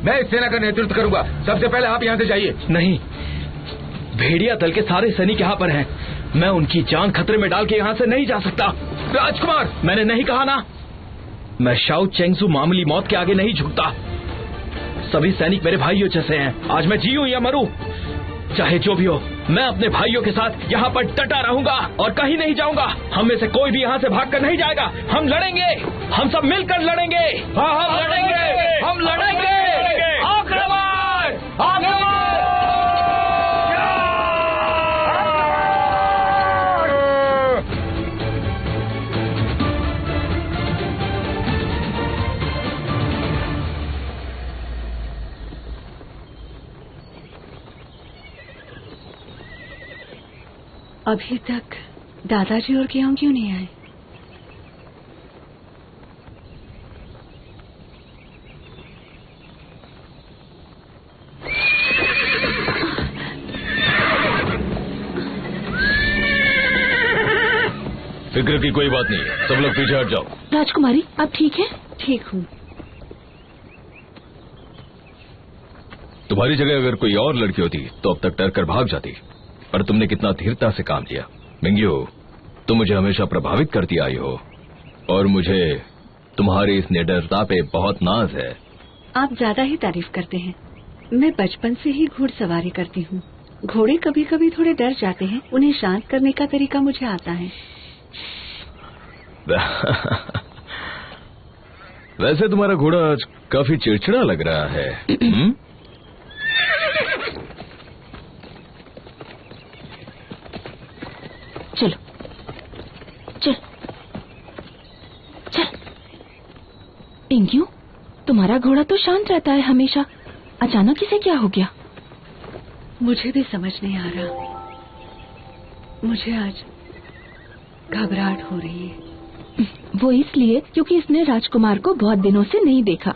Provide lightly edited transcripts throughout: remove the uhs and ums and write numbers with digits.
मैं इस सेना का नेतृत्व करूंगा। सबसे पहले आप यहाँ से जाइए। नहीं, भेड़िया दल के सारे सैनिक यहाँ पर हैं। मैं उनकी जान खतरे में डाल के यहाँ से नहीं जा सकता। राजकुमार, मैंने नहीं कहा ना, मैं शाओ चेंगसू मामूली मौत के आगे नहीं झुकता। सभी सैनिक मेरे भाइयों जैसे हैं। आज मैं जीऊं या मरूं, चाहे जो भी हो, मैं अपने भाइयों के साथ यहाँ पर डटा रहूंगा और कहीं नहीं जाऊंगा। हम में से कोई भी यहाँ से भागकर नहीं जाएगा। हम लड़ेंगे, हम सब मिलकर लड़ेंगे। हाँ, हम लड़ेंगे, हम लड़ेंगे। आक्रमण, आक्रमण। अभी तक दादाजी और कियांग क्यों नहीं आए? फिक्र की कोई बात नहीं, सब लोग पीछे हट जाओ। राजकुमारी, आप ठीक हैं? ठीक हूँ। तुम्हारी जगह अगर कोई और लड़की होती तो अब तक डर कर भाग जाती, पर तुमने कितना धीरता से काम लिया। मिंग्यू, तुम मुझे हमेशा प्रभावित करती आई हो और मुझे तुम्हारी इस निडरता पे बहुत नाज है। आप ज्यादा ही तारीफ करते हैं। मैं बचपन से ही घुड़सवारी करती हूँ। घोड़े कभी कभी थोड़े डर जाते हैं, उन्हें शांत करने का तरीका मुझे आता है। वैसे तुम्हारा घोड़ा आज काफी चिड़चिड़ा लग रहा है। चलो, चल चल। पिंक्यू, तुम्हारा घोड़ा तो शांत रहता है हमेशा, अचानक इसे क्या हो गया? मुझे भी समझ नहीं आ रहा। मुझे आज घबराहट हो रही है। वो इसलिए क्योंकि इसने राजकुमार को बहुत दिनों से नहीं देखा।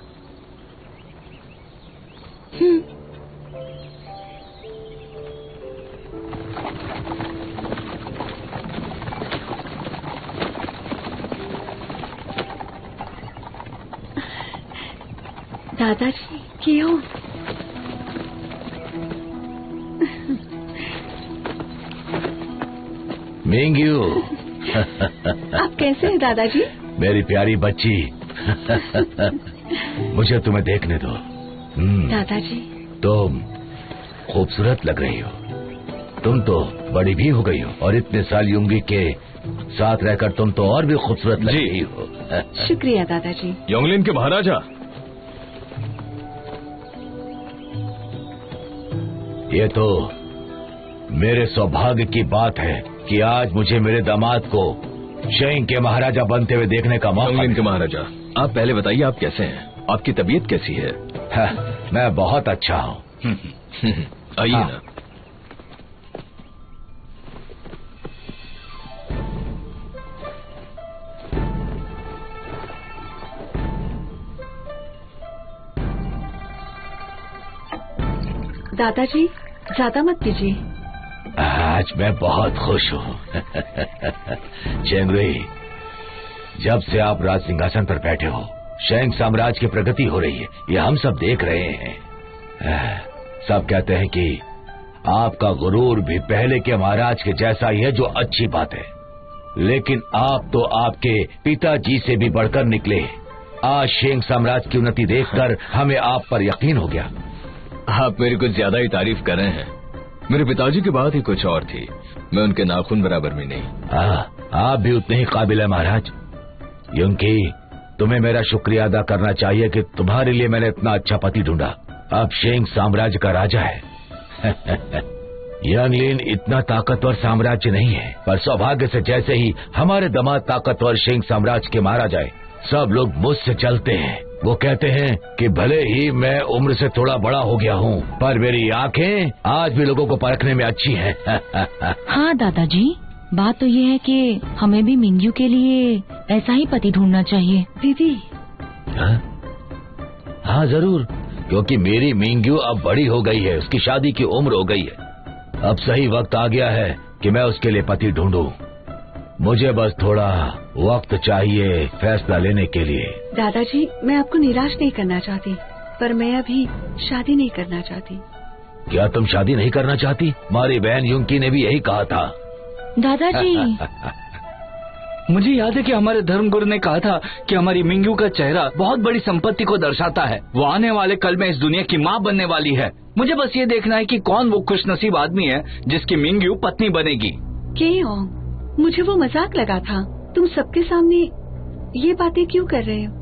दादाजी, क्यों? मिंग्यू। आप कैसे हैं दादाजी? मेरी प्यारी बच्ची। मुझे तुम्हें देखने दो। दादाजी, तुम खूबसूरत लग रही हो। तुम तो बड़ी भी हो गई हो और इतने साल युंगी के साथ रहकर तुम तो और भी खूबसूरत लग रही हो। शुक्रिया दादाजी। योंगलिन के महाराजा, ये तो मेरे सौभाग्य की बात है कि आज मुझे मेरे दामाद को शेंग के महाराजा बनते हुए देखने का मौका। योंगलिन के महाराजा, आप पहले बताइए, आप कैसे हैं? आपकी तबीयत कैसी है? मैं बहुत अच्छा हूँ। आइए ना। दादाजी, ज्यादा मत कीजिए। आज मैं बहुत खुश हूँ। चेंगरुई, जब से आप राज सिंहासन पर बैठे हो, शेंग साम्राज्य की प्रगति हो रही है, ये हम सब देख रहे हैं। सब कहते हैं कि आपका गुरूर भी पहले के महाराज के जैसा ही है, जो अच्छी बात है। लेकिन आप तो आपके पिताजी से भी बढ़कर निकले। आज शेंग साम्राज्य की उन्नति देखकर हमें आप पर यकीन हो गया। आप मेरी कुछ ज्यादा ही तारीफ कर रहे हैं। मेरे पिताजी की बात ही कुछ और थी, मैं उनके नाखून बराबर भी नहीं। आप भी उतने ही काबिल है महाराज। क्योंकि तुम्हें मेरा शुक्रिया अदा करना चाहिए कि तुम्हारे लिए मैंने इतना अच्छा पति ढूंढा। अब शेंग साम्राज्य का राजा है। यांगलिन इतना ताकतवर साम्राज्य नहीं है, पर सौभाग्य से जैसे ही हमारे दामाद ताकतवर शेंग साम्राज्य के महाराजा है, सब लोग मुझसे चलते हैं। वो कहते हैं कि भले ही मैं उम्र से थोड़ा बड़ा हो गया हूँ, पर मेरी आंखें आज भी लोगों को परखने में अच्छी हैं। हाँ दादाजी, बात तो ये है कि हमें भी मिंग्यू के लिए ऐसा ही पति ढूंढना चाहिए। दीदी। हाँ जरूर, क्योंकि मेरी मिंग्यू अब बड़ी हो गई है, उसकी शादी की उम्र हो गई है। अब सही वक्त आ गया है कि मैं उसके लिए पति ढूंढूं। मुझे बस थोड़ा वक्त चाहिए फैसला लेने के लिए। दादाजी, मैं आपको निराश नहीं करना चाहती, पर मैं अभी शादी नहीं करना चाहती। क्या तुम शादी नहीं करना चाहती? हमारी बहन युंकी ने भी यही कहा था। दादाजी मुझे याद है कि हमारे धर्मगुरु ने कहा था कि हमारी मिंग्यू का चेहरा बहुत बड़ी संपत्ति को दर्शाता है। वो आने वाले कल में इस दुनिया की माँ बनने वाली है। मुझे बस ये देखना है कि कौन वो खुशनसीब आदमी है जिसकी मिंग्यू पत्नी बनेगी। केओंग, मुझे वो मजाक लगा था। तुम सबके सामने ये बातें क्यों कर रहे हो?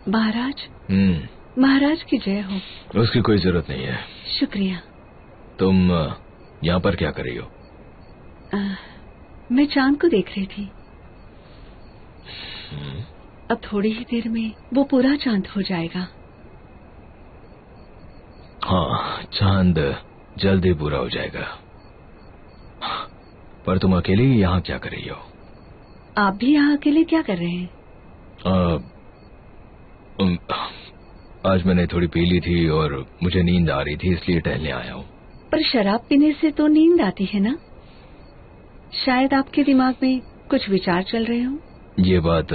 महाराज, महाराज की जय हो। उसकी कोई जरूरत नहीं है। शुक्रिया। तुम यहाँ पर क्या कर रही हो? मैं चांद को देख रही थी। अब थोड़ी ही देर में वो पूरा चांद हो जाएगा। हाँ, चांद जल्दी पूरा हो जाएगा। पर तुम अकेली यहाँ क्या कर रही हो? आप भी यहाँ अकेले क्या कर रहे हैं? आज मैंने थोड़ी पी ली थी और मुझे नींद आ रही थी, इसलिए टहलने आया हूँ। पर शराब पीने से तो नींद आती है ना? शायद आपके दिमाग में कुछ विचार चल रहे हो। ये बात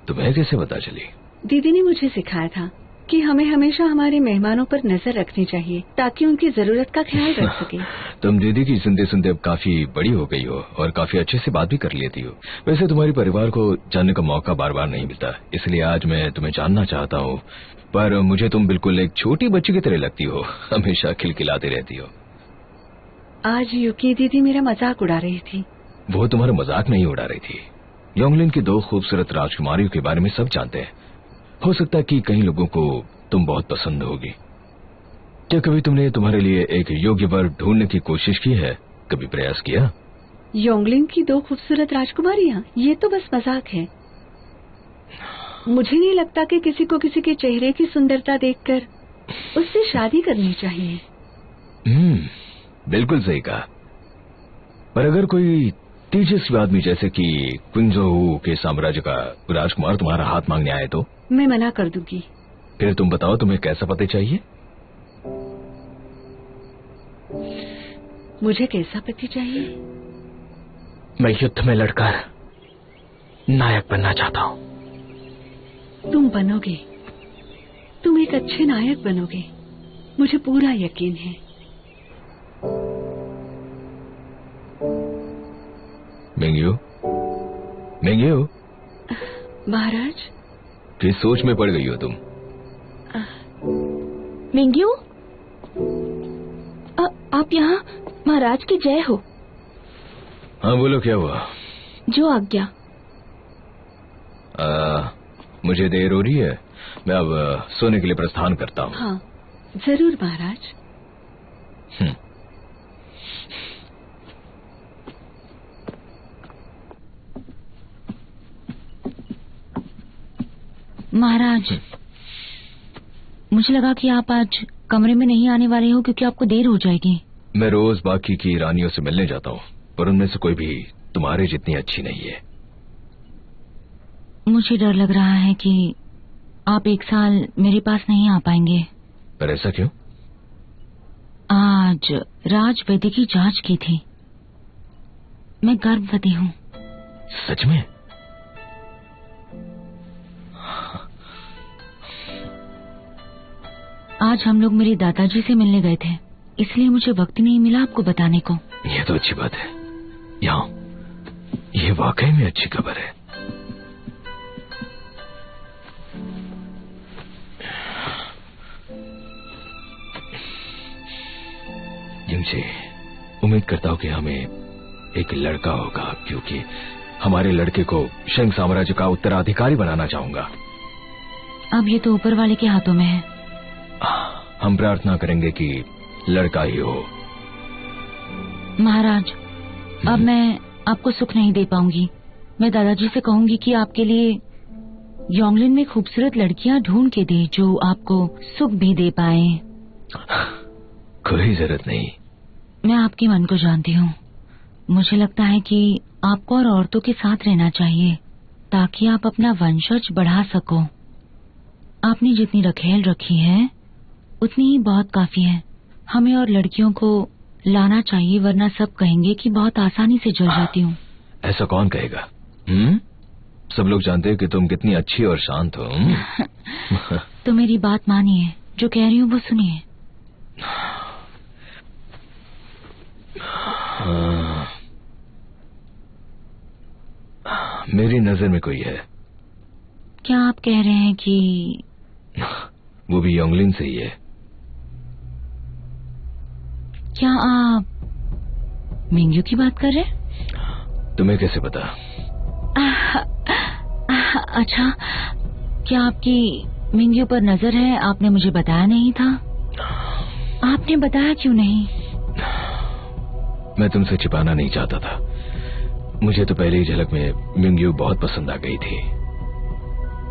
तुम्हें कैसे पता चली? दीदी ने मुझे सिखाया था कि हमें हमेशा हमारे मेहमानों पर नजर रखनी चाहिए ताकि उनकी जरूरत का ख्याल रख सके। तुम दीदी की सुनते सुनते अब काफी बड़ी हो गई हो और काफी अच्छे से बात भी कर लेती हो। वैसे तुम्हारे परिवार को जानने का मौका बार बार नहीं मिलता, इसलिए आज मैं तुम्हें जानना चाहता हूँ। पर मुझे तुम बिल्कुल एक छोटी बच्ची की तरह लगती हो, हमेशा खिलखिलाती रहती हो। आज युकी दीदी मेरा मजाक उड़ा रही थी। वो तुम्हारा मजाक नहीं उड़ा रही थी। योंगलिन की 2 खूबसूरत राजकुमारियों के बारे में सब जानते हैं। हो सकता है कि कई लोगों को तुम बहुत पसंद होगी। क्या कभी तुमने तुम्हारे लिए एक योग्य वर ढूंढने की कोशिश की है? कभी प्रयास किया? योंगलिन की 2 खूबसूरत राजकुमारियाँ? ये तो बस मजाक है। मुझे नहीं लगता कि किसी को किसी के चेहरे की सुंदरता देखकर उससे शादी करनी चाहिए। बिल्कुल सही कहा। पर अगर कोई तेजस्वी आदमी जैसे कि क्विंजोहू के साम्राज्य का राजकुमार तुम्हारा हाथ मांगने आए तो? मैं मना कर दूंगी। फिर तुम बताओ, तुम्हें कैसा पति चाहिए? मुझे कैसा पति चाहिए? मैं युद्ध में लड़कर नायक बनना चाहता हूँ। तुम बनोगे। तुम एक अच्छे नायक बनोगे, मुझे पूरा यकीन है। मिंग्यू, मिंग्यू, महाराज। किस सोच में पड़ गई हो तुम? मिंग्यू, आप यहाँ? महाराज की जय हो। हाँ बोलो, क्या हुआ? जो आज्ञा। मुझे देर हो रही है, मैं अब सोने के लिए प्रस्थान करता हूँ। हाँ जरूर महाराज। महाराज, मुझे लगा कि आप आज कमरे में नहीं आने वाले हो क्योंकि आपको देर हो जाएगी। मैं रोज बाकी की रानियों से मिलने जाता हूँ, पर उनमें से कोई भी तुम्हारे जितनी अच्छी नहीं है। मुझे डर लग रहा है कि आप 1 साल मेरे पास नहीं आ पाएंगे। पर ऐसा क्यों? आज राजवैद्य की जांच की थी। मैं गर्भवती हूँ। सच में? आज हम लोग मेरे दादाजी से मिलने गए थे, इसलिए मुझे वक्त नहीं मिला आपको बताने को। यह तो अच्छी बात है। यहाँ ये वाकई में अच्छी खबर है। जिनसे उम्मीद करता हूँ कि हमें एक लड़का होगा, क्योंकि हमारे लड़के को शेंग साम्राज्य का उत्तराधिकारी बनाना चाहूंगा। अब ये तो ऊपर वाले के हाथों में है। हम प्रार्थना करेंगे कि लड़का ही हो। महाराज, अब मैं आपको सुख नहीं दे पाऊंगी। मैं दादाजी से कहूंगी कि आपके लिए योंगलिन में खूबसूरत लड़कियां ढूंढ के दे जो आपको सुख भी दे पाए। कोई जरूरत नहीं। मैं आपके मन को जानती हूँ। मुझे लगता है कि आपको और औरतों के साथ रहना चाहिए ताकि आप अपना वंशज बढ़ा सको। आपने जितनी रखेल रखी है उतनी ही बहुत काफी है। हमें और लड़कियों को लाना चाहिए, वरना सब कहेंगे कि बहुत आसानी से जल जाती हूँ। ऐसा कौन कहेगा? सब लोग जानते हैं कि तुम कितनी अच्छी और शांत हो। तो मेरी बात मानिए, जो कह रही हूँ वो सुनिए। मेरी नजर में कोई है। क्या आप कह रहे हैं कि वो भी योंगलिन से ही है? क्या आप मिंग्यू की बात कर रहे हैं? तुम्हें कैसे पता? अच्छा, क्या आपकी मिंग्यू पर नजर है? आपने मुझे बताया नहीं था। आपने बताया क्यों नहीं? मैं तुमसे छिपाना नहीं चाहता था। मुझे तो पहले ही झलक में मिंग्यू बहुत पसंद आ गई थी।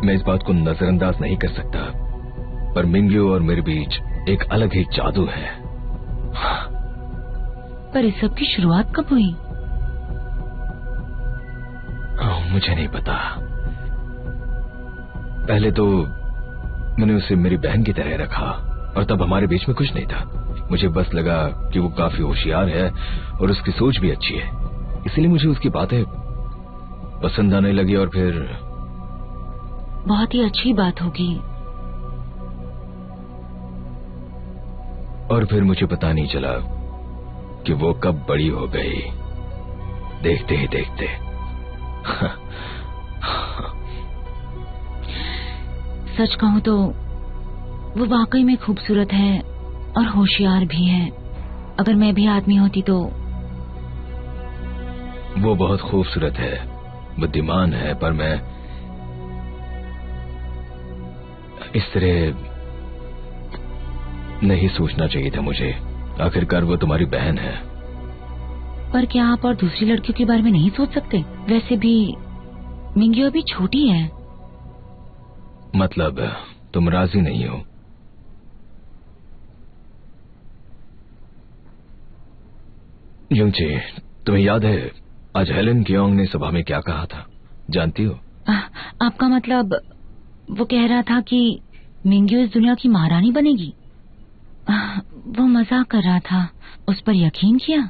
मैं इस बात को नजरअंदाज नहीं कर सकता, पर मिंग्यू और मेरे बीच एक अलग ही जादू है। पर इस सब की शुरुआत कब हुई? मुझे नहीं पता। पहले तो मैंने उसे मेरी बहन की तरह रखा और तब हमारे बीच में कुछ नहीं था। मुझे बस लगा कि वो काफी होशियार है और उसकी सोच भी अच्छी है, इसलिए मुझे उसकी बातें पसंद आने लगी। और फिर बहुत ही अच्छी बात होगी। और फिर मुझे पता नहीं चला कि वो कब बड़ी हो गई, देखते ही देखते। सच कहूँ तो वो वाकई में खूबसूरत है और होशियार भी है। अगर मैं भी आदमी होती तो। वो बहुत खूबसूरत है, बुद्धिमान है, पर मैं इस तरह नहीं सोचना चाहिए था मुझे। आखिरकार वो तुम्हारी बहन है। पर क्या आप और दूसरी लड़कियों के बारे में नहीं सोच सकते? वैसे भी मिंग्यू अभी छोटी है। मतलब तुम राजी नहीं हो? युंगची, तुम्हें याद है आज हेलेन कियोंग ने सभा में क्या कहा था? जानती हो? आपका मतलब वो कह रहा था कि मिंग्यू इस दुनिया की महारानी बनेगी? वो मजाक कर रहा था। उस पर यकीन किया?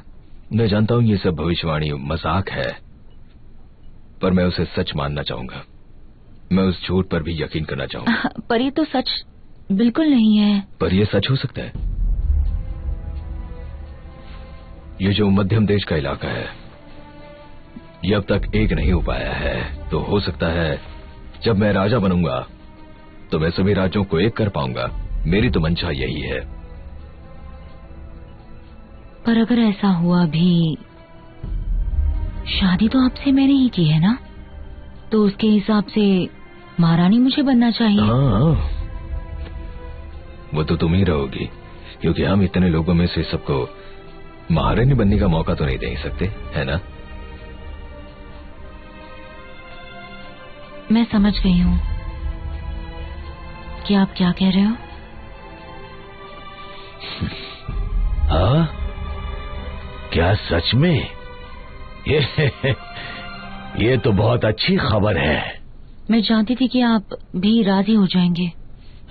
मैं जानता हूँ ये सब भविष्यवाणी मजाक है, पर मैं उसे सच मानना चाहूंगा। मैं उस झूठ पर भी यकीन करना चाहूंगा। पर ये तो सच बिल्कुल नहीं है। पर ये सच हो सकता है। ये जो मध्यम देश का इलाका है, ये अब तक एक नहीं हो पाया है, तो हो सकता है जब मैं राजा बनूंगा तो मैं सभी राज्यों को एक कर पाऊंगा। मेरी तो मंशा यही है। पर अगर ऐसा हुआ भी, शादी तो आपसे मैंने ही की है ना, तो उसके हिसाब से महारानी मुझे बनना चाहिए। हाँ, वो तो तुम ही रहोगी, क्योंकि हम इतने लोगों में से सबको महारानी बनने का मौका तो नहीं दे सकते, है ना? मैं समझ गई हूँ कि आप क्या कह रहे हो। हाँ? क्या सच में? ये तो बहुत अच्छी खबर है। मैं जानती थी कि आप भी राजी हो जाएंगे।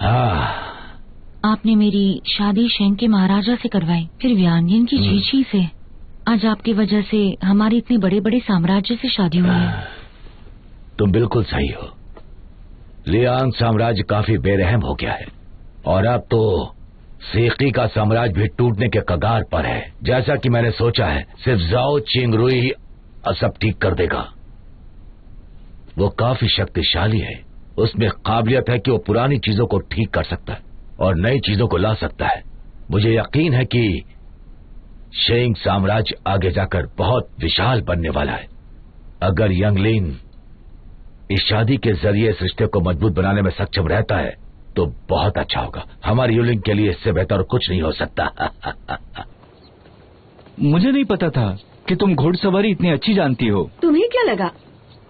हाँ। आपने मेरी शादी शेंग के महाराजा से करवाई, फिर व्यांगिन की चीची से। आज आपकी वजह से हमारी इतने बड़े बड़े साम्राज्य से शादी हुई है। तुम बिल्कुल सही हो। लियांग साम्राज्य काफी बेरहम हो गया है और अब तो सीकी का साम्राज्य भी टूटने के कगार पर है। जैसा कि मैंने सोचा है, सिर्फ जाओ चिंगरुई ही सब ठीक कर देगा। वो काफी शक्तिशाली है। उसमें काबिलियत है कि वो पुरानी चीजों को ठीक कर सकता है और नई चीजों को ला सकता है। मुझे यकीन है कि शेंग साम्राज्य आगे जाकर बहुत विशाल बनने वाला है। अगर यंगलिन इस शादी के जरिए इस रिश्ते को मजबूत बनाने में सक्षम रहता है तो बहुत अच्छा होगा। हमारी यूलिंग के लिए इससे बेहतर कुछ नहीं हो सकता। मुझे नहीं पता था कि तुम घुड़सवारी इतनी अच्छी जानती हो। तुम्हें क्या लगा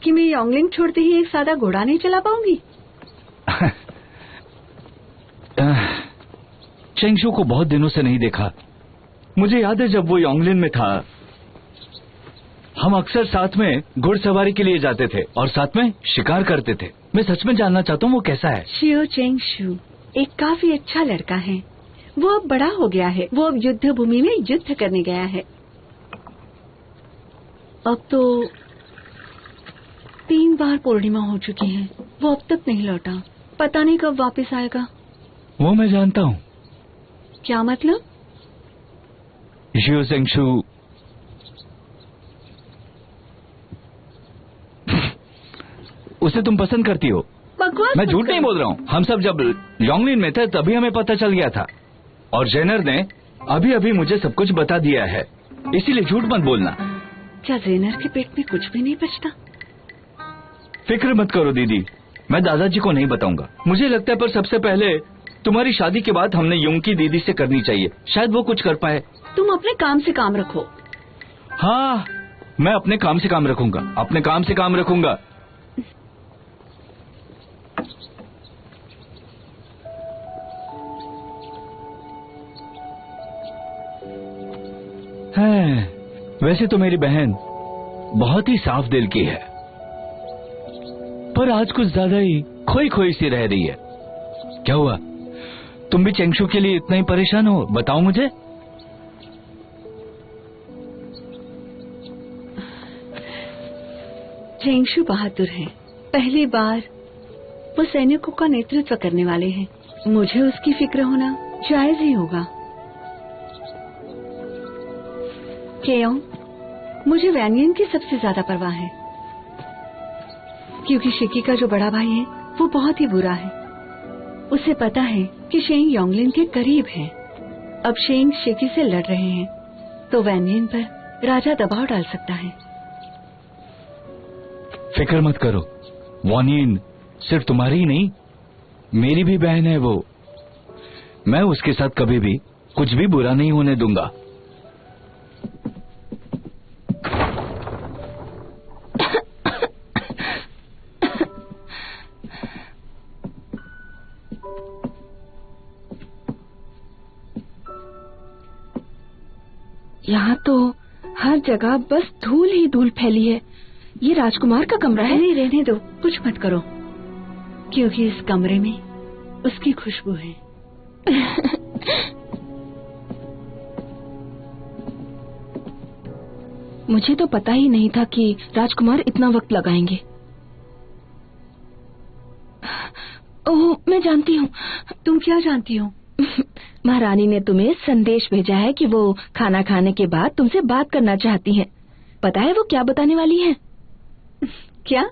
कि मैं योंगलिंग छोड़ते ही एक सादा घोड़ा नहीं चला पाऊंगी? चेंगशू को बहुत दिनों से नहीं देखा। मुझे याद है जब वो योंगलिन में था, हम अक्सर साथ में घुड़सवारी के लिए जाते थे और साथ में शिकार करते थे। मैं सच में जानना चाहता हूँ वो कैसा है। शियो चेंगशू एक काफी अच्छा लड़का है। वो अब बड़ा हो गया है। वो अब युद्ध भूमि में युद्ध करने गया है। अब तो 3 बार पूर्णिमा हो चुकी है। वो अब तक नहीं लौटा। पता नहीं कब वापस आएगा। वो मैं जानता हूँ। क्या मतलब? शियो चेंगशू उसे तुम पसंद करती हो? बकवास मैं मत झूठ नहीं करो। बोल रहा हूँ। हम सब जब योंगलिन में थे तभी हमें पता चल गया था और जेनर ने अभी अभी मुझे सब कुछ बता दिया है, इसीलिए झूठ मत बोलना। क्या जेनर के पेट में कुछ भी नहीं बचता? फिक्र मत करो दीदी, मैं दादाजी को नहीं बताऊंगा। मुझे लगता है पर सबसे पहले तुम्हारी शादी के बाद हमने यूं की दीदी से करनी चाहिए, शायद वो कुछ कर पाए। तुम अपने काम से काम रखो। हाँ, मैं अपने काम से काम रखूंगा, अपने काम से काम रखूंगा। है, वैसे तो मेरी बहन बहुत ही साफ दिल की है, पर आज कुछ ज्यादा ही खोई खोई सी रह रही है। क्या हुआ? तुम भी चेंगशू के लिए इतना ही परेशान हो? बताओ मुझे। चेंगशू बहादुर है। पहली बार वो सैनिकों का नेतृत्व करने वाले हैं। मुझे उसकी फिक्र होना जायज ही होगा। केयोंग, मुझे वैनियन की सबसे ज्यादा परवाह है, क्योंकि शिकी का जो बड़ा भाई है वो बहुत ही बुरा है। उसे पता है कि शेंग योंगलिन के करीब है। अब शेंग शिकी से लड़ रहे हैं तो वैनियन पर राजा दबाव डाल सकता है। फिक्र मत करो, वॉनियन सिर्फ तुम्हारी ही नहीं, मेरी भी बहन है वो। मैं उसके साथ कभी भी कुछ भी बुरा नहीं होने दूंगा। यहाँ तो हर जगह बस धूल ही धूल फैली है। ये राजकुमार का कमरा है। नहीं, रहने दो, कुछ मत करो, क्योंकि इस कमरे में उसकी खुशबू है। मुझे तो पता ही नहीं था कि राजकुमार इतना वक्त लगाएंगे। ओह, मैं जानती हूँ। तुम क्या जानती हो? महारानी ने तुम्हें संदेश भेजा है कि वो खाना खाने के बाद तुमसे बात करना चाहती हैं। पता है वो क्या बताने वाली हैं? क्या?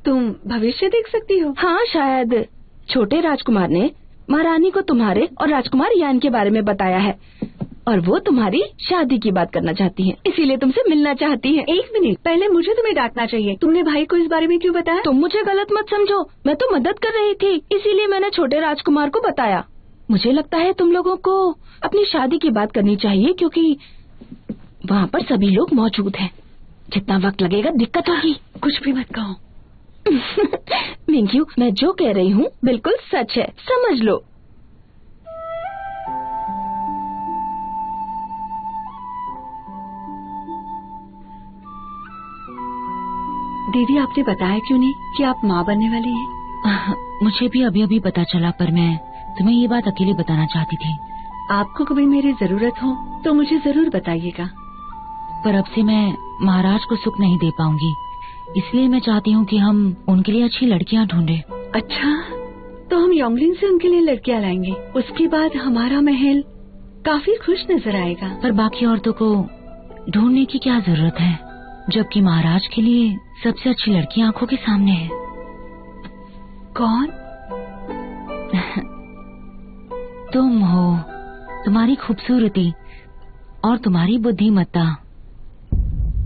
तुम भविष्य देख सकती हो? हाँ, शायद। छोटे राजकुमार ने महारानी को तुम्हारे और राजकुमार यान के बारे में बताया है और वो तुम्हारी शादी की बात करना चाहती हैं, इसीलिए तुमसे मिलना चाहती हैं। एक मिनट, पहले मुझे तुम्हें डांटना चाहिए। तुमने भाई को इस बारे में क्यों बताया? तुम मुझे गलत मत समझो, मैं तो मदद कर रही थी, इसीलिए मैंने छोटे राजकुमार को बताया। मुझे लगता है तुम लोगों को अपनी शादी की बात करनी चाहिए, क्योंकि वहाँ पर सभी लोग मौजूद हैं। जितना वक्त लगेगा दिक्कत होगी। कुछ भी मत कहो। मिंग्यू, मैं जो कह रही हूँ बिल्कुल सच है, समझ लो। दीदी, आपने बताया क्यों नहीं कि आप माँ बनने वाली हैं? मुझे भी अभी अभी पता चला, पर मैं तुम्हें ये बात अकेले बताना चाहती थी। आपको कभी मेरी जरूरत हो तो मुझे जरूर बताइएगा। पर अब से मैं महाराज को सुख नहीं दे पाऊंगी, इसलिए मैं चाहती हूँ कि हम उनके लिए अच्छी लड़कियाँ ढूंढे। अच्छा, तो हम योंगलिन से उनके लिए लड़कियाँ लाएंगे। उसके बाद हमारा महल काफी खुश नजर आएगा। पर बाकी औरतों को ढूंढने की क्या जरूरत है, जबकि महाराज के लिए सबसे अच्छी लड़की आंखों के सामने है। कौन? तुम हो। तुम्हारी खूबसूरती और तुम्हारी बुद्धिमत्ता,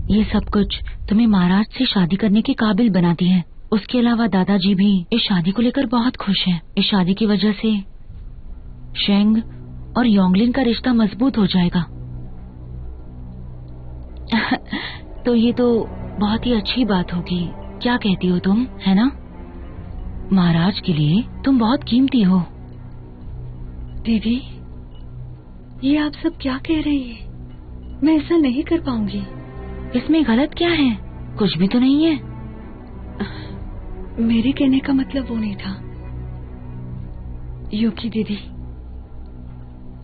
ये सब कुछ तुम्हें महाराज से शादी करने के काबिल बनाती है। उसके अलावा दादाजी भी इस शादी को लेकर बहुत खुश हैं। इस शादी की वजह से शेंग और योंगलिन का रिश्ता मजबूत हो जाएगा। तो ये तो बहुत ही अच्छी बात होगी। क्या कहती हो तुम, है ना? महाराज के लिए तुम बहुत कीमती हो। दीदी, ये आप सब क्या कह रही हैं? मैं ऐसा नहीं कर पाऊंगी। इसमें गलत क्या है? कुछ भी तो नहीं है। मेरे कहने का मतलब वो नहीं था। युकी दीदी,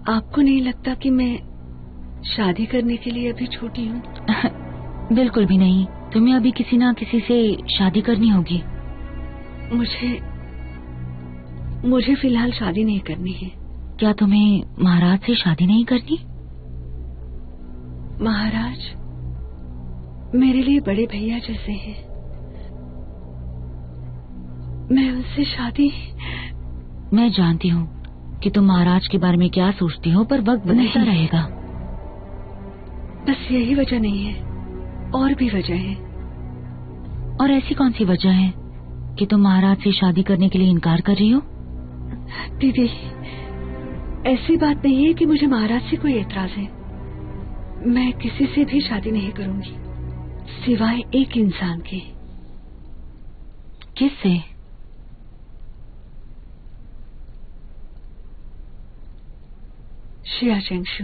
आपको नहीं लगता कि मैं शादी करने के लिए अभी छोटी हूँ? बिल्कुल भी नहीं। तुम्हें अभी किसी ना किसी से शादी करनी होगी। मुझे फिलहाल शादी नहीं करनी है। क्या तुम्हें महाराज से शादी नहीं करनी? महाराज मेरे लिए बड़े भैया जैसे हैं। मैं उनसे शादी... मैं जानती हूँ कि तुम महाराज के बारे में क्या सोचती हो, पर वक्त बदलता रहेगा। बस यही वजह नहीं है, और भी वजह है। और ऐसी कौन सी वजह है कि तुम महाराज से शादी करने के लिए इनकार कर रही हो? दीदी, ऐसी बात नहीं है कि मुझे महाराज से कोई एतराज है। मैं किसी से भी शादी नहीं करूंगी, सिवाय एक इंसान के। किससे? शिया चेंगशु।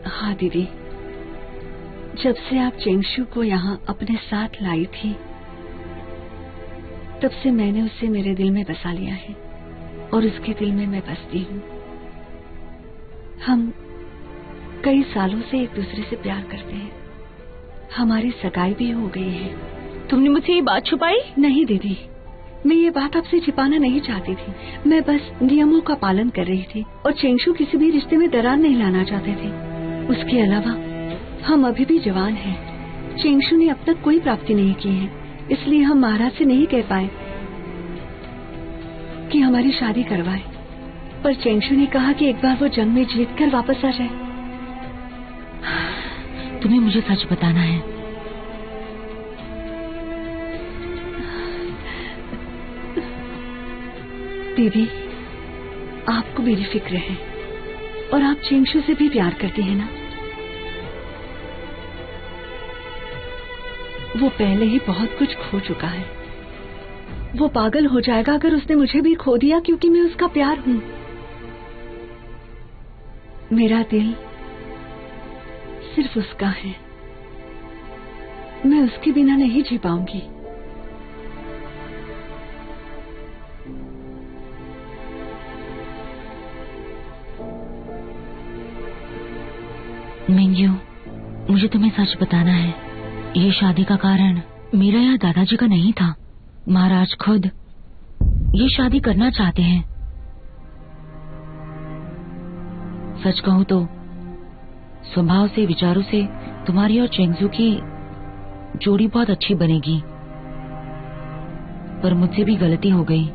हाँ दीदी, जब से आप चेंगशु को यहाँ अपने साथ लाई थी, तब से मैंने उसे मेरे दिल में बसा लिया है और उसके दिल में मैं बसती हूँ। हम कई सालों से एक दूसरे से प्यार करते हैं। हमारी सगाई भी हो गई है। तुमने मुझसे ये बात छुपाई? नहीं दीदी, मैं ये बात आपसे छिपाना नहीं चाहती थी। मैं बस नियमों का पालन कर रही थी और चेंगशु किसी भी रिश्ते में दरार नहीं लाना चाहते थे। उसके अलावा हम अभी भी जवान हैं। चेंगशु ने अब तक कोई प्राप्ति नहीं की है, इसलिए हम महाराज से नहीं कह पाए कि हमारी शादी करवाए। पर चेंगशु ने कहा कि एक बार वो जंग में जीतकर वापस आ जाए। तुम्हें मुझे सच बताना है। दीदी, आपको मेरी फिक्र है और आप चेंगशु से भी प्यार करती हैं ना? वो पहले ही बहुत कुछ खो चुका है। वो पागल हो जाएगा अगर उसने मुझे भी खो दिया, क्योंकि मैं उसका प्यार हूँ। मेरा दिल सिर्फ उसका है। मैं उसके बिना नहीं जी पाऊंगी। मिंग्यू, मुझे तुम्हें सच बताना है। ये शादी का कारण मेरा या दादाजी का नहीं था। महाराज खुद ये शादी करना चाहते हैं। सच कहूं तो स्वभाव से, विचारों से तुम्हारी और चेंगजू की जोड़ी बहुत अच्छी बनेगी, पर मुझसे भी गलती हो गई।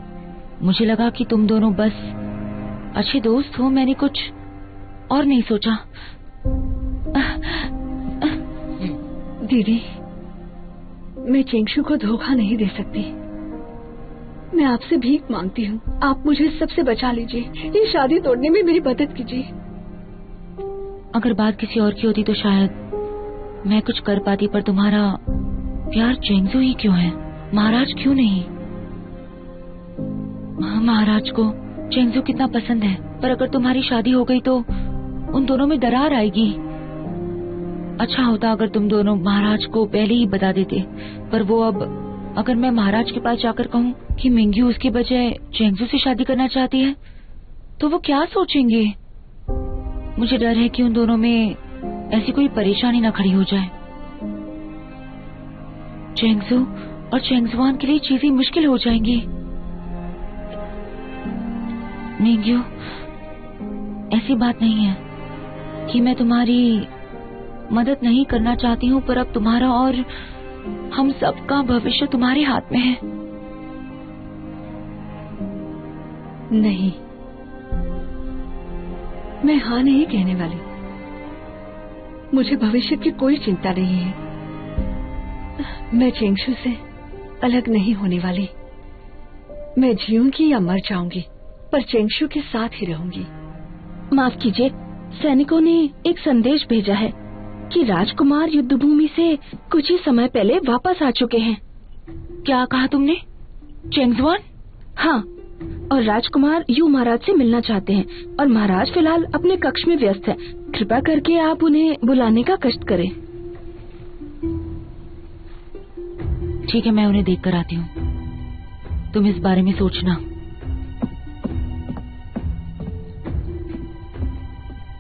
मुझे लगा कि तुम दोनों बस अच्छे दोस्त हो। मैंने कुछ और नहीं सोचा। दीदी, मैं चेंगशु को धोखा नहीं दे सकती। मैं आपसे भीख मांगती हूँ, आप मुझे सबसे बचा लीजिए। ये शादी तोड़ने में मेरी मदद कीजिए। अगर बात किसी और की होती तो शायद मैं कुछ कर पाती, पर तुम्हारा प्यार चेंगजू ही क्यों है, महाराज क्यों नहीं? महाराज को चेंगजू कितना पसंद है, पर अगर तुम्हारी शादी हो गई तो उन दोनों में दरार आएगी। अच्छा होता अगर तुम दोनों महाराज को पहले ही बता देते, पर वो अब अगर मैं महाराज के पास जाकर कहूँ कि मिंग्यू उसके बजाय चेंगजू से शादी करना चाहती है, तो वो क्या सोचेंगे? मुझे डर है कि उन दोनों में ऐसी कोई परेशानी न खड़ी हो जाए। चेंगजू और चेंगजुआन के लिए चीजें मुश्किल हो जाएंगी। मिंग्यू, ऐसी बात नहीं है कि मैं तुम्हारी मदद नहीं करना चाहती हूँ, पर अब तुम्हारा और हम सबका भविष्य तुम्हारे हाथ में है। नहीं, मैं हाँ नहीं कहने वाली। मुझे भविष्य की कोई चिंता नहीं है। मैं चेंगशु से अलग नहीं होने वाली। मैं जीऊंगी या मर जाऊंगी, पर चेंगशु के साथ ही रहूंगी। माफ कीजिए, सैनिकों ने एक संदेश भेजा है कि राजकुमार युद्ध भूमि से कुछ ही समय पहले वापस आ चुके हैं। क्या कहा तुमने? चेंगजुआन? हाँ, और राजकुमार यू महाराज से मिलना चाहते हैं और महाराज फिलहाल अपने कक्ष में व्यस्त हैं। कृपा करके आप उन्हें बुलाने का कष्ट करें। ठीक है, मैं उन्हें देख कर आती हूँ। तुम इस बारे में सोचना।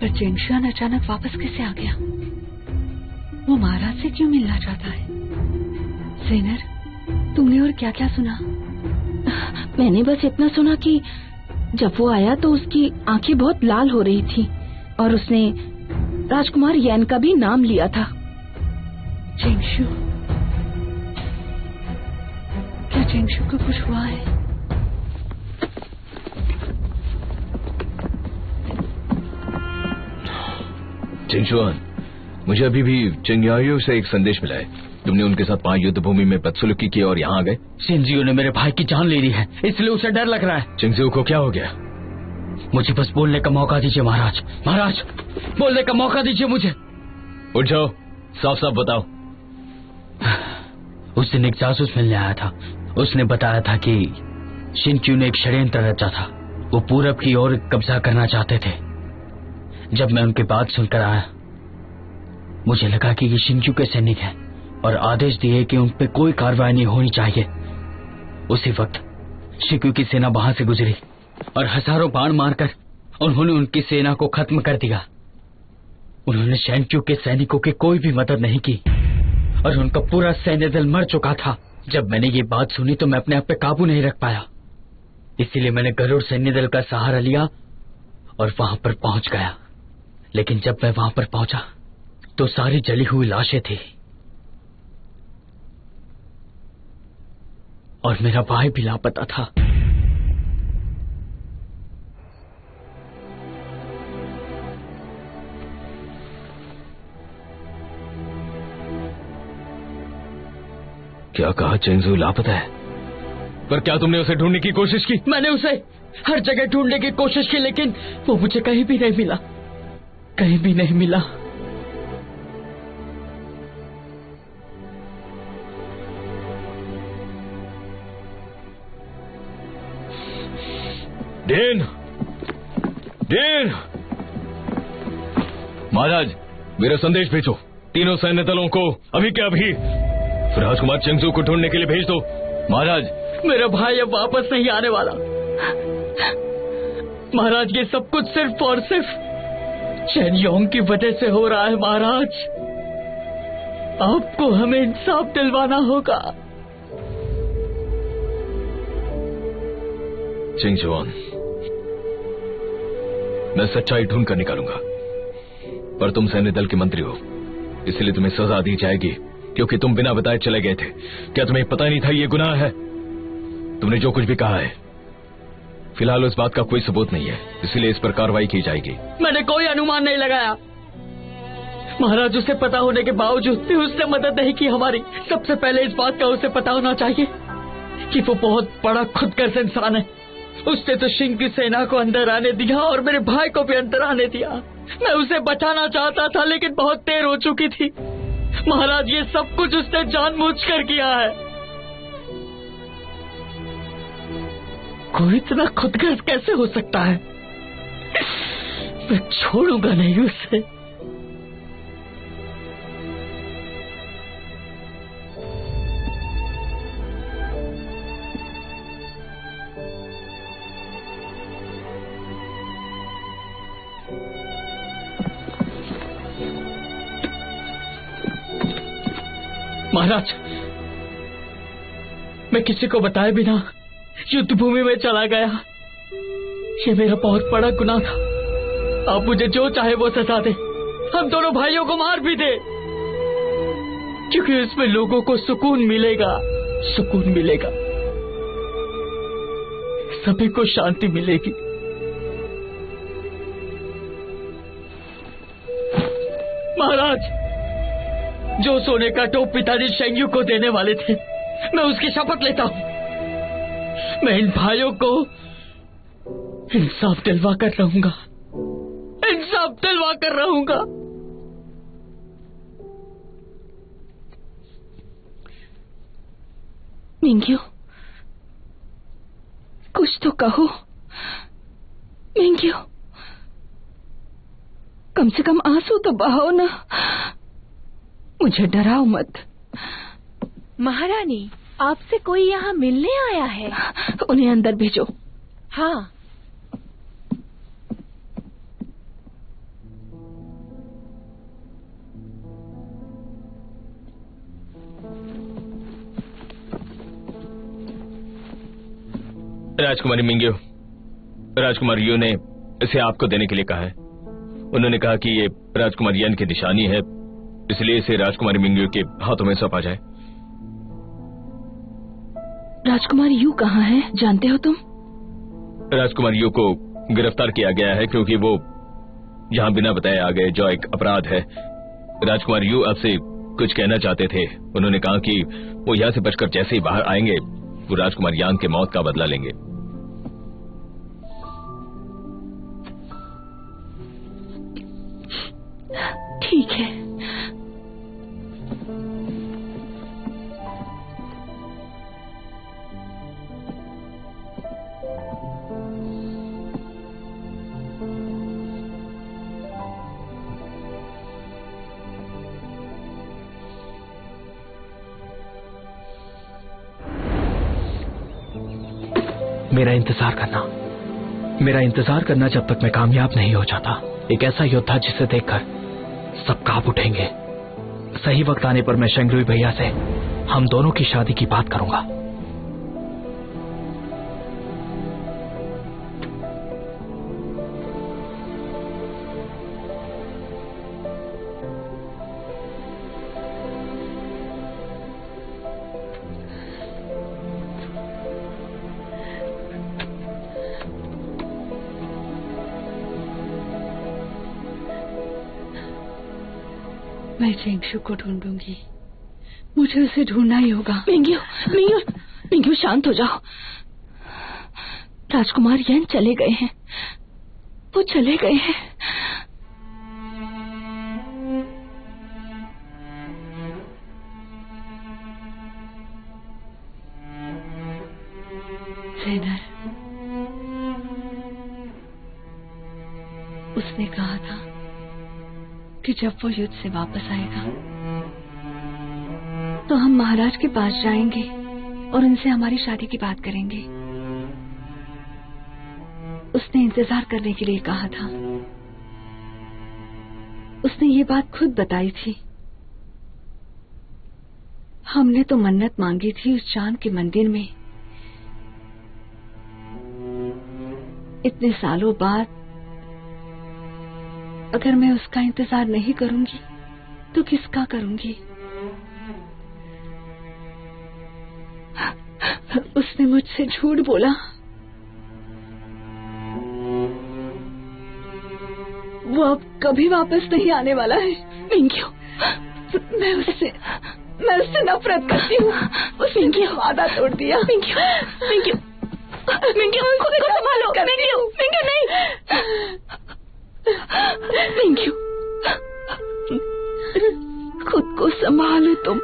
पर चेंगशुआन अचानक वापस कैसे आ गया? वो महाराज से क्यों मिलना चाहता है? सेनर, तुमने और क्या क्या सुना? मैंने बस इतना सुना कि जब वो आया तो उसकी आंखें बहुत लाल हो रही थी और उसने राजकुमार यैन का भी नाम लिया था। चेंगशु, क्या चेंगशु को कुछ हुआ है? चेंगशुआन, मुझे अभी भी चेंगयाओ से एक संदेश मिला है। तुमने उनके साथ 5 युद्ध भूमि में बदसलूकी की और यहाँ आ गए। शिनजियो ने मेरे भाई की जान ले ली है, इसलिए उसे डर लग रहा है। चिंगजियो को क्या हो गया? मुझे बस बोलने का मौका दीजिए महाराज। महाराज, बोलने का मौका दीजिए मुझे। उठ जाओ, साफ साफ बताओ। उस दिन एक जासूस मिलने आया था। उसने बताया था कि शिनक्यू ने एक षड्यंत्र रचा था। वो पूरब की ओर कब्जा करना चाहते थे। जब मैं उनकी बात सुनकर आया, मुझे लगा कि ये शिनक्यू के सैनिक हैं और आदेश दिए कि उन पे कोई कार्रवाई नहीं होनी चाहिए। उसी वक्त शिनक्यू की सेना वहां से गुजरी और हजारों बाण मारकर उन्होंने उनकी सेना को खत्म कर दिया। उन्होंने शिनक्यू के सैनिकों की कोई भी मदद नहीं की और उनका पूरा सैन्य दल मर चुका था। जब मैंने ये बात सुनी तो मैं अपने आप पे काबू नहीं रख पाया, इसीलिए मैंने गरुड़ सैन्य दल का सहारा लिया और वहां पर पहुंच गया। लेकिन जब मैं वहां पर पहुंचा तो सारी जली हुई लाशें थी और मेरा भाई भी लापता था। क्या कहा? चेंगजू लापता है? पर क्या तुमने उसे ढूंढने की कोशिश की? मैंने उसे हर जगह ढूंढने की कोशिश की, लेकिन वो मुझे कहीं भी नहीं मिला, कहीं भी नहीं मिला। डेन! डेन! महाराज, मेरा संदेश भेजो। तीनों सैन्य दलों को अभी के अभी राजकुमार चेंगजू को ढूंढने के लिए भेज दो। महाराज, मेरा भाई अब वापस नहीं आने वाला। महाराज, ये सब कुछ सिर्फ और सिर्फ चेन योंग की वजह से हो रहा है। महाराज, आपको हमें इंसाफ दिलवाना होगा। चेंगजुआन, मैं सच्चाई ढूंढ कर निकालूंगा, पर तुम सैन्य दल के मंत्री हो, इसलिए तुम्हें सजा दी जाएगी क्योंकि तुम बिना बताए चले गए थे। क्या तुम्हें पता नहीं था ये गुनाह है? तुमने जो कुछ भी कहा है, फिलहाल उस बात का कोई सबूत नहीं है, इसलिए इस पर कार्रवाई की जाएगी। मैंने कोई अनुमान नहीं लगाया महाराज। उसे पता होने के बावजूद भी उसने मदद नहीं की हमारी। सबसे पहले इस बात का उसे पता होना चाहिए कि वो बहुत बड़ा खुदगर्ज इंसान है। उसने तो शिंग की सेना को अंदर आने दिया और मेरे भाई को भी अंदर आने दिया। मैं उसे बचाना चाहता था लेकिन बहुत देर हो चुकी थी। महाराज, ये सब कुछ उसने जानबूझकर किया है। कोई इतना खुदगर्ज कैसे हो सकता है? मैं छोड़ूंगा नहीं उसे। महाराज, मैं किसी को बताए बिना युद्ध भूमि में चला गया। ये मेरा बहुत बड़ा गुनाह था। आप मुझे जो चाहे वो सजा दे, हम दोनों भाइयों को मार भी दे, क्योंकि इसमें लोगों को सुकून मिलेगा, सुकून मिलेगा, सभी को शांति मिलेगी। महाराज, जो सोने का टोप पिताजी शेंगयू को देने वाले थे, मैं उसकी शपथ लेता हूं। मैं इन भाइयों को इंसाफ दिलवा कर रहूंगा। अब दिलवा कर रहूंगा। मिंग्यू, कुछ तो कहो। मिंग्यू, कम से कम आंसू तो बहाओ ना, मुझे डराओ मत। महारानी, आपसे कोई यहाँ मिलने आया है। उन्हें अंदर भेजो। हाँ। राजकुमारी मिंग्यो, राजकुमार यू ने इसे आपको देने के लिए कहा है। उन्होंने कहा कि ये राजकुमार यन की निशानी है, इसलिए इसे राजकुमारी मिंग्यो के हाथों में सौंपा जाए। राजकुमार यू कहाँ है, जानते हो तुम? राजकुमार यू को गिरफ्तार किया गया है क्योंकि वो यहाँ बिना बताए आ गए, जो एक अपराध है। राजकुमार यू आपसे कुछ कहना चाहते थे। उन्होंने कहा कि वो यहाँ से बचकर जैसे ही बाहर आएंगे वो राजकुमार यान के मौत का बदला लेंगे। ठीक है। मेरा इंतजार करना, मेरा इंतजार करना जब तक मैं कामयाब नहीं हो जाता। एक ऐसा योद्धा जिसे देखकर सब कांप उठेंगे। सही वक्त आने पर मैं शेंगरुई भैया से हम दोनों की शादी की बात करूंगा। मैं चेंगशु को ढूंढूंगी, मुझे उसे ढूंढना ही होगा। मिंग्यू, मिंग्यू, मिंग्यू शांत हो जाओ। राजकुमार यन चले गए हैं, वो चले गए हैं। जेनर, उसने कहा था कि जब वो युद्ध से वापस आएगा तो हम महाराज के पास जाएंगे और उनसे हमारी शादी की बात करेंगे। उसने इंतजार करने के लिए कहा था। उसने ये बात खुद बताई थी। हमने तो मन्नत मांगी थी उस चांद के मंदिर में। इतने सालों बाद अगर मैं उसका इंतजार नहीं करूंगी तो किसका करूंगी? उसने मुझसे झूठ बोला। वो अब कभी वापस नहीं आने वाला है। मिंग्यू, मैं उससे नफरत करती हूँ। उसने वादा तोड़ दिया। मिंग्यू, मिंग्यू, मिंग्यू, खुद को संभालो। मिंग्यू, मिंग्यू नहीं। मिंग्यू, खुद को संभालो। तुम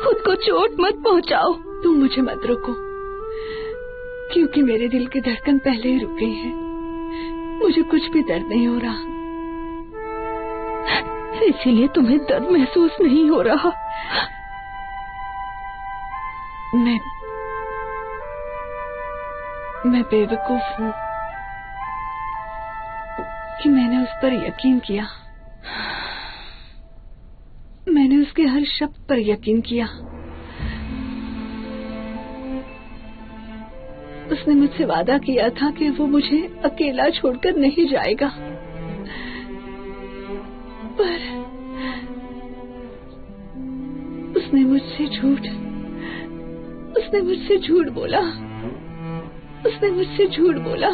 खुद को चोट मत पहुंचाओ। तुम मुझे मत रोको, क्योंकि मेरे दिल की धड़कन पहले ही रुक गई है। मुझे कुछ भी दर्द नहीं हो रहा, इसीलिए तुम्हें दर्द महसूस नहीं हो रहा। मैं बेवकूफ हूँ कि मैंने उस पर यकीन किया। मैंने उसके हर शब्द पर यकीन किया। उसने मुझसे वादा किया था कि वो मुझे अकेला छोड़कर नहीं जाएगा, पर उसने मुझसे झूठ बोला। उसने मुझसे झूठ बोला।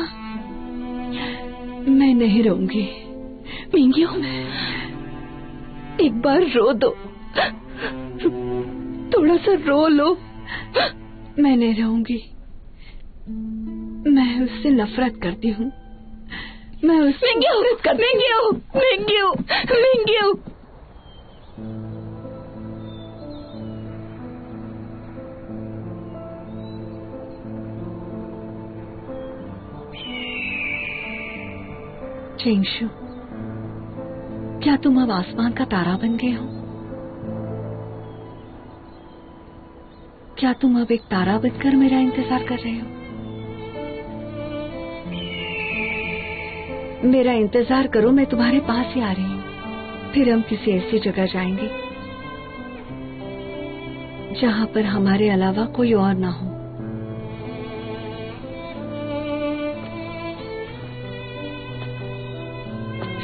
मैं नहीं रहूंगी। मिंग्यू, एक बार रो दो, थोड़ा सा रो लो। मैं नहीं रहूंगी। मैं उससे नफरत करती हूँ। मैं उससे नफरत करती हूँ। Mingyu, Mingyu. चेंगशु, क्या तुम अब आसमान का तारा बन गए हो? क्या तुम अब एक तारा बनकर मेरा इंतजार कर रहे हो? मेरा इंतजार करो, मैं तुम्हारे पास ही आ रही हूँ। फिर हम किसी ऐसी जगह जाएंगे जहाँ पर हमारे अलावा कोई और ना हो।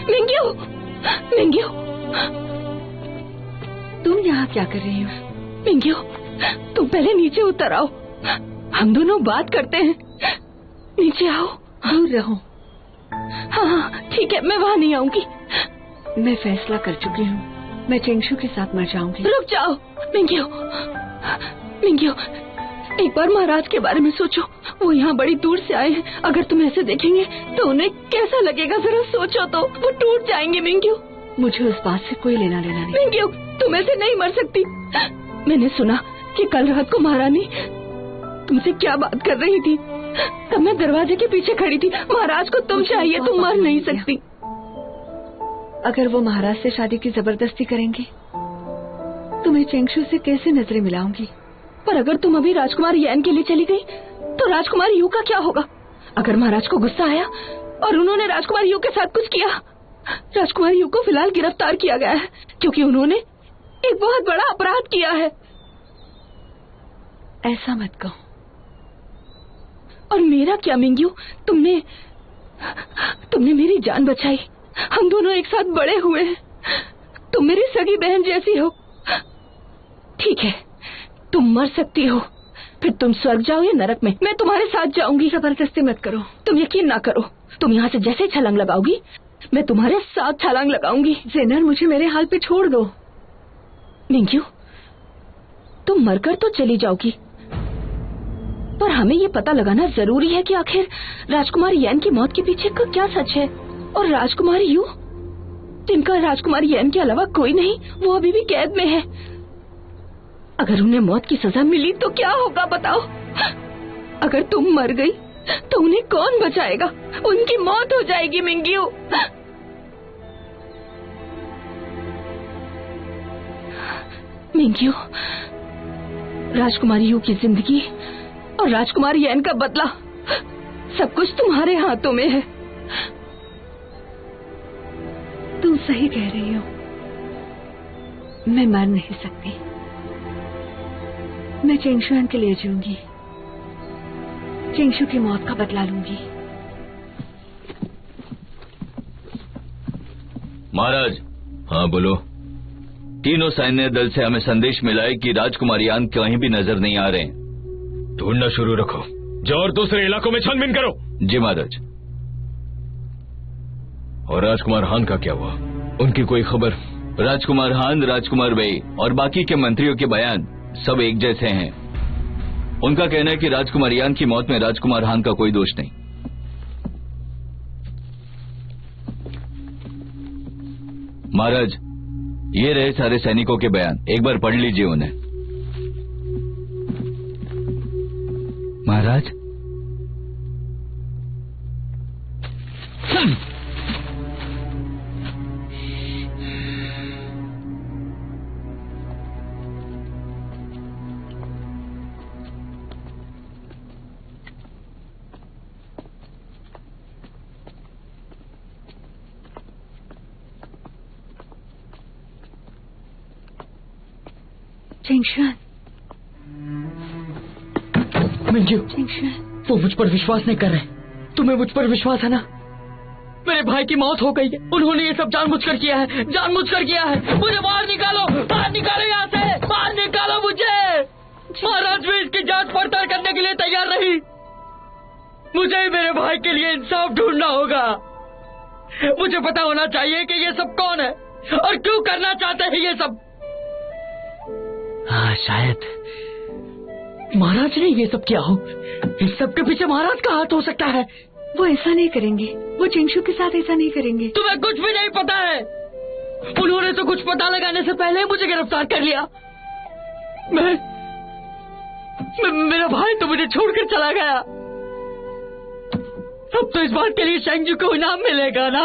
मिंग्यू, मिंग्यू, तुम यहाँ क्या कर रही हो? मिंग्यू, तुम पहले नीचे उतर आओ, हम दोनों बात करते हैं। नीचे आओ। दूर रहो। हाँ ठीक है, मैं वहाँ नहीं आऊंगी। मैं फैसला कर चुकी हूँ, मैं चेंगशु के साथ मर जाऊंगी। रुक जाओ मिंग्यू, मिंग्यू, एक बार महाराज के बारे में सोचो। वो यहाँ बड़ी दूर से आए हैं, अगर तुम ऐसे देखेंगे तो उन्हें कैसा लगेगा, जरा सोचो तो। वो टूट जाएंगे मिंग्यू। मुझे उस बात से कोई लेना देना नहीं। मिंग्यू, तुम ऐसे नहीं मर सकती। मैंने सुना कि कल रात को महारानी तुमसे क्या बात कर रही थी, तब मैं दरवाजे के पीछे खड़ी थी। महाराज को तुम चाहिए, तुम मर नहीं सकती। अगर वो महाराज से शादी की जबरदस्ती करेंगे तो मैं चेंगशु से कैसे नजरें मिलाऊंगी? पर अगर तुम अभी राजकुमार यैन के लिए चली गई तो राजकुमार यू का क्या होगा? अगर महाराज को गुस्सा आया और उन्होंने राजकुमार यू के साथ कुछ किया, राजकुमार यू को फिलहाल गिरफ्तार किया गया है क्योंकि उन्होंने एक बहुत बड़ा अपराध किया है। ऐसा मत कहो। और मेरा क्या मिंग्यू, तुमने मेरी जान बचाई। हम दोनों एक साथ बड़े हुए हैं। तुम मेरी सगी बहन जैसी हो। ठीक है, तुम मर सकती हो, फिर तुम स्वर्ग जाओ या नरक में, मैं तुम्हारे साथ जाऊंगी। जबरदस्ती मत करो। तुम यकीन ना करो, तुम यहाँ से जैसे छलांग लगाओगी मैं तुम्हारे साथ छलांग लगाऊंगी। जेनर, मुझे मेरे हाल पे छोड़ दो। मिंग्यू, तुम मरकर तो चली जाओगी, पर हमें ये पता लगाना जरूरी है कि आखिर राजकुमार यैन की मौत के पीछे का क्या सच है। और राजकुमार यू, जिनका राजकुमार यैन के अलावा कोई नहीं, वो अभी भी कैद में है। अगर उन्हें मौत की सजा मिली तो क्या होगा बताओ? अगर तुम मर गई तो उन्हें कौन बचाएगा? उनकी मौत हो जाएगी मिंग्यू। मिंग्यू, राजकुमार यू की जिंदगी और राजकुमार यैन का बदला, सब कुछ तुम्हारे हाथों में है। तुम सही कह रही हो, मैं मर नहीं सकती। मैं चेंगशुआन के लिए जीऊंगी, चेंगशु की मौत का बदला लूंगी। महाराज। हाँ बोलो। तीनों सैन्य दल से हमें संदेश मिला है कि राजकुमार यान कहीं भी नजर नहीं आ रहे हैं। ढूंढना शुरू रखो, जाओ और दूसरे इलाकों में छानबीन करो। जी महाराज। और राजकुमार हान का क्या हुआ? उनकी कोई खबर? राजकुमार हान, राजकुमार बेई और बाकी के मंत्रियों के बयान सब एक जैसे हैं। उनका कहना है कि राजकुमार यान की मौत में राजकुमार हान का कोई दोष नहीं। महाराज, ये रहे सारे सैनिकों के बयान, एक बार पढ़ लीजिए उन्हें। महाराज, चेंगशुआन, मिंग्यू, चेंगशुआन, वो मुझ पर विश्वास नहीं कर रहे। तुम्हें मुझ पर विश्वास है ना? मेरे भाई की मौत हो गई है, उन्होंने ये सब जानबूझकर किया है, जानबूझकर किया है। मुझे बाहर निकालो, बाहर निकालो यहाँ से, बाहर निकालो मुझे। महाराज भी इसकी जांच पड़ताल करने के लिए तैयार नहीं। मुझे ही मेरे भाई के लिए इंसाफ ढूंढना होगा। मुझे पता होना चाहिए कि ये सब कौन है और क्यों करना चाहते हैं ये सब। हाँ, शायद महाराज ने ये सब किया हो। इस सब के पीछे महाराज का हाथ हो सकता है। वो ऐसा नहीं करेंगे, वो चेंगशु के साथ ऐसा नहीं करेंगे। तुम्हें कुछ भी नहीं पता है। उन्होंने तो कुछ पता लगाने से पहले ही मुझे गिरफ्तार कर लिया। मेरा भाई तो मुझे छोड़कर चला गया। अब तो इस बात के लिए शेंगजू को इनाम मिलेगा ना।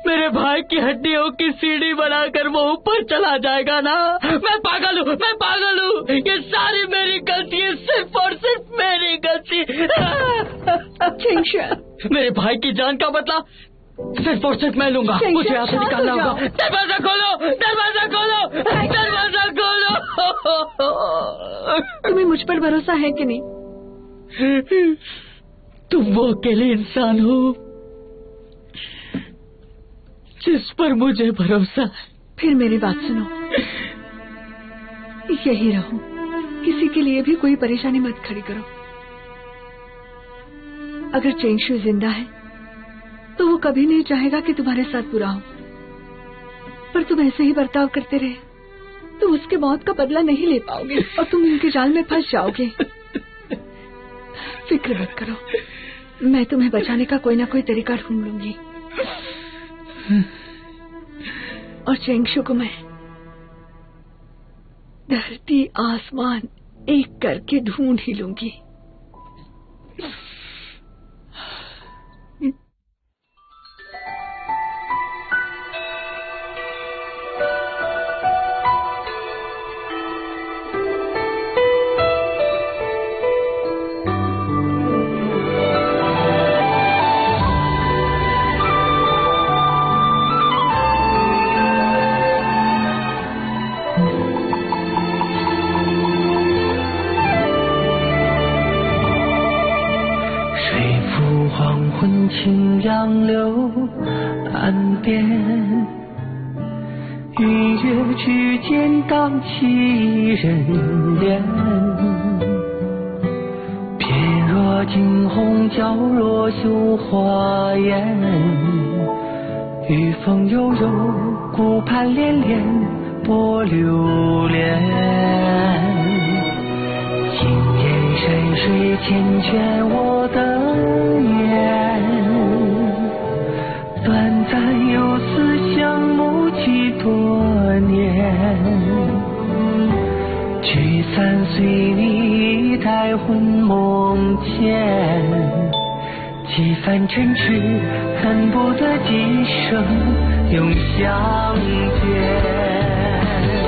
मेरे भाई की हड्डियों की सीढ़ी बनाकर वो ऊपर चला जाएगा ना। मैं पागल हूँ, मैं पागल हूँ। ये सारी मेरी गलती है, सिर्फ और सिर्फ मेरी गलती। चेंगशु, मेरे भाई की जान का बदला सिर्फ और सिर्फ मैं लूंगा। मुझे यहाँ से निकालना होगा। दरवाजा खोलो, दरवाजा खोलो, दरवाजा खोलो। तुम्हें मुझ पर भरोसा है कि नहीं? तुम वो अकेले इंसान हो जिस पर मुझे भरोसा है। फिर मेरी बात सुनो, यही रहो, किसी के लिए भी कोई परेशानी मत खड़ी करो। अगर चेंगशु जिंदा है तो वो कभी नहीं चाहेगा कि तुम्हारे साथ बुरा हो, पर तुम ऐसे ही बर्ताव करते रहे तो उसके मौत का बदला नहीं ले पाओगे और तुम उनके जाल में फंस जाओगे। फिक्र मत करो, मैं तुम्हें बचाने का कोई ना कोई तरीका ढूंढ लूंगी और चेंगशु को मैं धरती आसमान एक करके ढूंढ ही लूंगी।恨不得今生永相见。